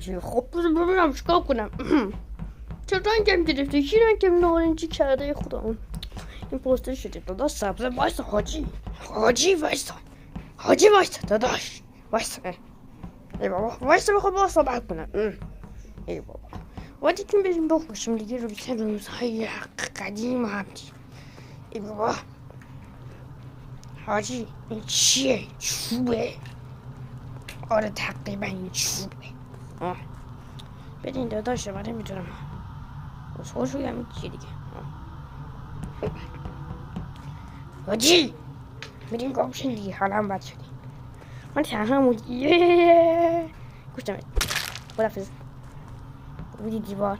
حاجی. خب ببینم چیکار کنم. چه رنگم گرفته؟ کی رنگم نارنجی کرده؟ خدا این پوستر شده داداش سبزه. وایسا حاجی وایسا داداش وایسا. ای بابا وایسا بخوام با صحبت کنم. ای بابا وقتی بریم بخوشیم دیگه روزهای قدیم همچی. ای بابا حاجی این چیه؟ چوبه؟ آره تقریبا این چوبه. بدین داداش من نمیتونم خوش بگم این چیه دیگه. حاجی بریم گامشن دیگه حالا بد شدیم. من تنها گوشتم خدافظ. بودی دیوار